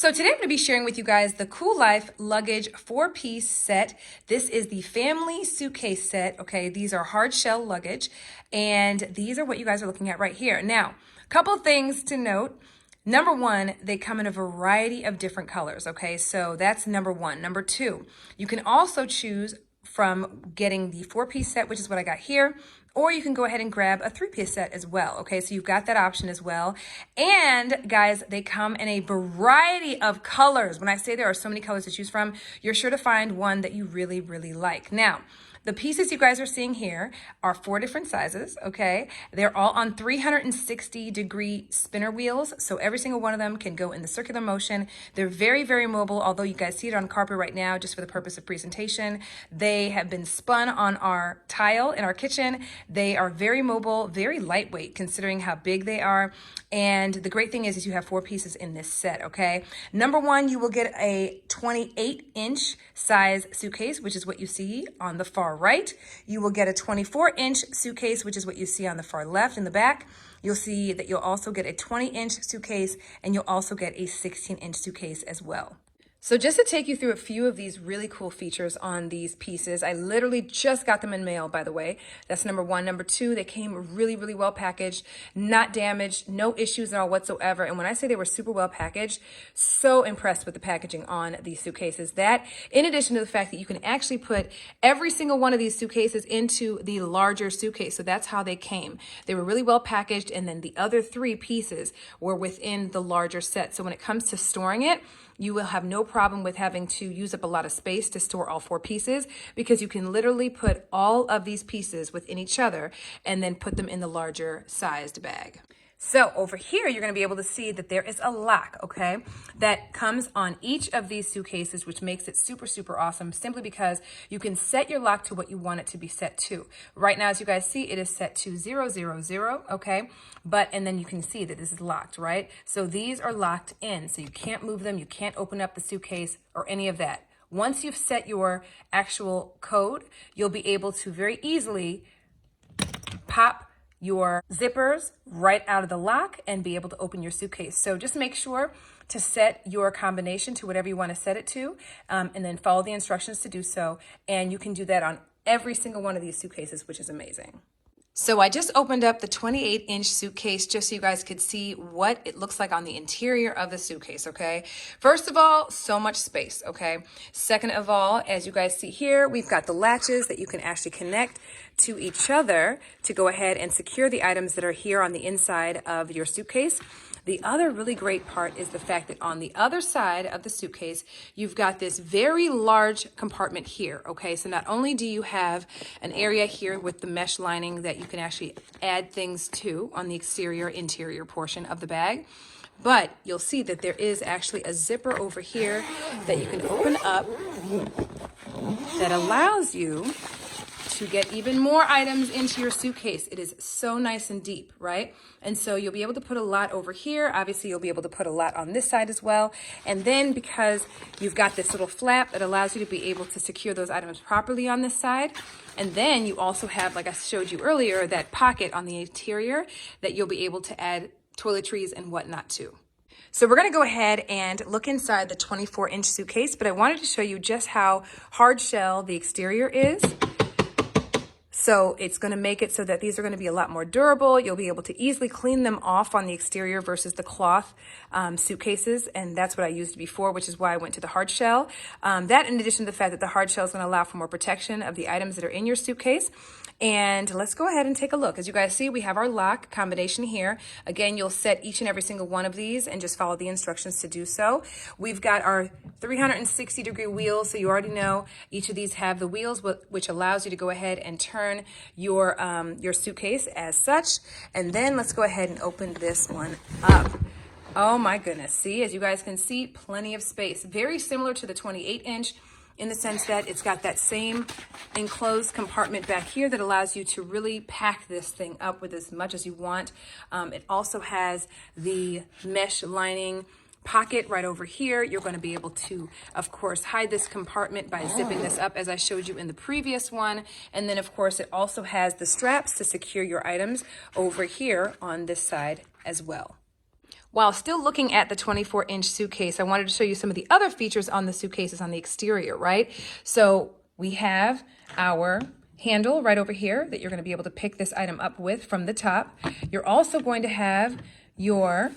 So today I'm going to be sharing with you guys the Cool Life Luggage 4-piece set. This is the family suitcase set, okay? These are hard shell luggage, and these are what you guys are looking at right here. Now, a couple of things to note. Number one, they come in a variety of different colors, okay? So that's number one. Number two, you can also choose from getting the 4-piece set, which is what I got here, or you can go ahead and grab a 3-piece set as well, okay? So you've got that option as well. And guys, they come in a variety of colors. When I say there are so many colors to choose from, you're sure to find one that you really, really like. Now, the pieces you guys are seeing here are 4 different sizes, okay? They're all on 360-degree spinner wheels, so every single one of them can go in the circular motion. They're very, very mobile, although you guys see it on carpet right now just for the purpose of presentation. They have been spun on our tile in our kitchen. They are very mobile, very lightweight considering how big they are. And the great thing is you have 4 pieces in this set, okay? Number one, you will get a 28-inch size suitcase, which is what you see on the far right. You will get a 24-inch suitcase, which is what you see on the far left in the back. You'll see that you'll also get a 20-inch suitcase, and you'll also get a 16-inch suitcase as well. So just to take you through a few of these really cool features on these pieces, I literally just got them in mail, by the way. That's number one. Number two, they came really, really well packaged, not damaged, no issues at all whatsoever. And when I say they were super well packaged, so impressed with the packaging on these suitcases. That, in addition to the fact that you can actually put every single one of these suitcases into the larger suitcase. So that's how they came. They were really well packaged, and then the other 3 pieces were within the larger set. So when it comes to storing it, you will have no problem with having to use up a lot of space to store all 4 pieces, because you can literally put all of these pieces within each other and then put them in the larger sized bag. So over here, you're going to be able to see that there is a lock, okay, that comes on each of these suitcases, which makes it super, super awesome, simply because you can set your lock to what you want it to be set to. Right now, as you guys see, it is set to 000, okay, and then you can see that this is locked, right? So these are locked in, so you can't move them, you can't open up the suitcase or any of that. Once you've set your actual code, you'll be able to very easily pop your zippers right out of the lock and be able to open your suitcase. So just make sure to set your combination to whatever you want to set it to, and then follow the instructions to do so. And you can do that on every single one of these suitcases, which is amazing. So I just opened up the 28-inch suitcase just so you guys could see what it looks like on the interior of the suitcase, okay? First of all, so much space, okay? Second of all, as you guys see here, we've got the latches that you can actually connect to each other to go ahead and secure the items that are here on the inside of your suitcase. The other really great part is the fact that on the other side of the suitcase, you've got this very large compartment here, okay? So not only do you have an area here with the mesh lining that you can actually add things to on the interior portion of the bag, but you'll see that there is actually a zipper over here that you can open up that allows you to get even more items into your suitcase. It is so nice and deep, right? And so you'll be able to put a lot over here. Obviously, you'll be able to put a lot on this side as well. And then because you've got this little flap that allows you to be able to secure those items properly on this side. And then you also have, like I showed you earlier, that pocket on the interior that you'll be able to add toiletries and whatnot to. So we're going to go ahead and look inside the 24-inch suitcase, but I wanted to show you just how hard shell the exterior is. So it's going to make it so that these are going to be a lot more durable. You'll be able to easily clean them off on the exterior versus the cloth suitcases. And that's what I used before, which is why I went to the hard shell. That in addition to the fact that the hard shell is going to allow for more protection of the items that are in your suitcase. And let's go ahead and take a look. As you guys see, we have our lock combination here. Again, you'll set each and every single one of these and just follow the instructions to do so. We've got our 360-degree wheels, so you already know each of these have the wheels, which allows you to go ahead and turn your suitcase as such. And then let's go ahead and open this one up. Oh my goodness. See, as you guys can see, plenty of space. Very similar to the 28-inch. In the sense that it's got that same enclosed compartment back here that allows you to really pack this thing up with as much as you want. It also has the mesh lining pocket right over here. You're going to be able to, of course, hide this compartment by zipping this up as I showed you in the previous one. And then, of course, it also has the straps to secure your items over here on this side as well. While still looking at the 24-inch suitcase, I wanted to show you some of the other features on the suitcases on the exterior, right? So we have our handle right over here that you're going to be able to pick this item up with from the top. You're also going to have your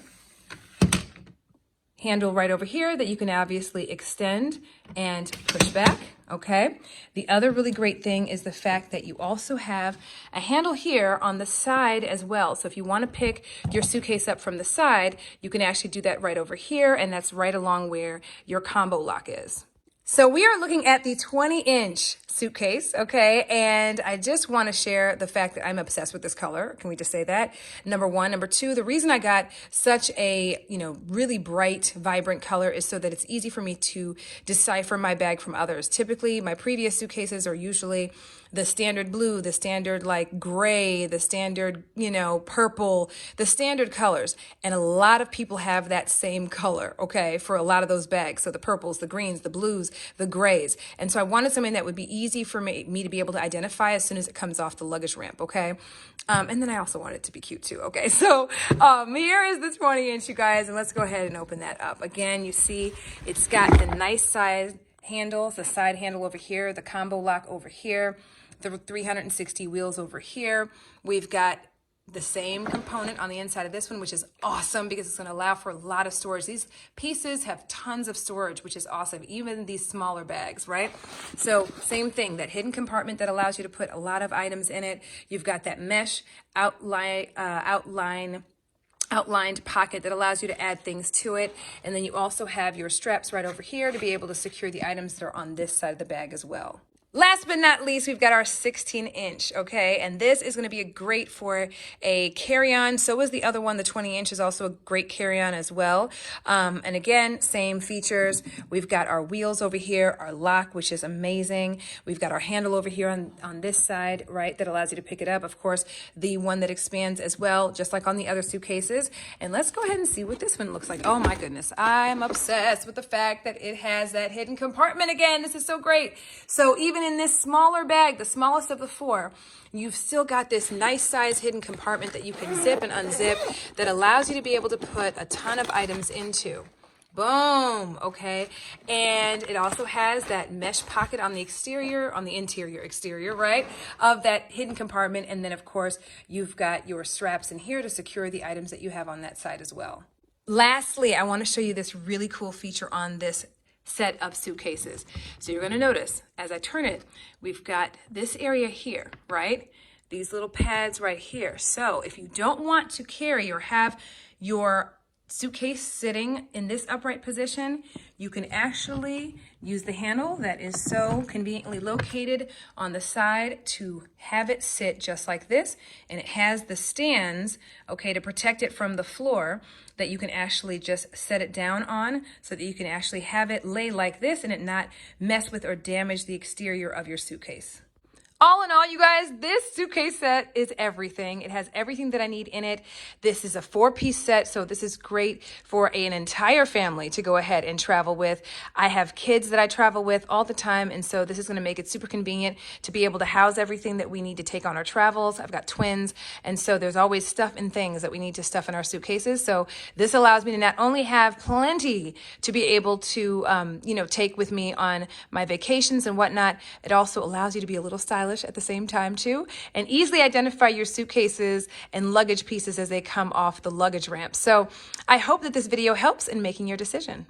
handle right over here that you can obviously extend and push back, okay? The other really great thing is the fact that you also have a handle here on the side as well. So if you want to pick your suitcase up from the side, you can actually do that right over here, and that's right along where your combo lock is. So we are looking at the 20-inch suitcase, okay? And I just want to share the fact that I'm obsessed with this color. Can we just say that? Number one. Number two, the reason I got such a, really bright, vibrant color is so that it's easy for me to decipher my bag from others. Typically, my previous suitcases are usually the standard blue, the standard like gray, the standard, purple, the standard colors. And a lot of people have that same color, okay, for a lot of those bags. So the purples, the greens, the blues, the grays. And so I wanted something that would be easy for me to be able to identify as soon as it comes off the luggage ramp, okay? And then I also want it to be cute too, okay? So here is the 20-inch, you guys, and let's go ahead and open that up. Again, you see it's got the nice side handles, the side handle over here, the combo lock over here, the 360 wheels over here. We've got the same component on the inside of this one, which is awesome because it's going to allow for a lot of storage. These pieces have tons of storage, which is awesome, even these smaller bags, right? So same thing, that hidden compartment that allows you to put a lot of items in it. You've got that mesh outlined pocket that allows you to add things to it. And then you also have your straps right over here to be able to secure the items that are on this side of the bag as well. Last but not least, we've got our 16-inch, okay? And this is going to be great for a carry-on. So is the other one. The 20-inch is also a great carry-on as well. And again, same features. We've got our wheels over here, our lock, which is amazing. We've got our handle over here on this side, right, that allows you to pick it up. Of course, the one that expands as well, just like on the other suitcases. And let's go ahead and see what this one looks like. Oh my goodness, I'm obsessed with the fact that it has that hidden compartment again. This is so great. So even in this smaller bag, the smallest of the four, you've still got this nice size hidden compartment that you can zip and unzip that allows you to be able to put a ton of items into. Boom, okay? And it also has that mesh pocket on the interior, right, of that hidden compartment. And then, of course, you've got your straps in here to secure the items that you have on that side as well. Lastly, I want to show you this really cool feature on this set of suitcases. So you're going to notice as I turn it, we've got this area here, right? These little pads right here. So if you don't want to carry or have your suitcase sitting in this upright position, you can actually use the handle that is so conveniently located on the side to have it sit just like this. And it has the stands, okay, to protect it from the floor that you can actually just set it down on so that you can actually have it lay like this and it not mess with or damage the exterior of your suitcase. All in all, you guys, this suitcase set is everything. It has everything that I need in it. This is a 4-piece set, so this is great for an entire family to go ahead and travel with. I have kids that I travel with all the time, and so this is going to make it super convenient to be able to house everything that we need to take on our travels. I've got twins, and so there's always stuff and things that we need to stuff in our suitcases. So this allows me to not only have plenty to be able to, take with me on my vacations and whatnot, it also allows you to be a little stylish at the same time too, and easily identify your suitcases and luggage pieces as they come off the luggage ramp. So I hope that this video helps in making your decision.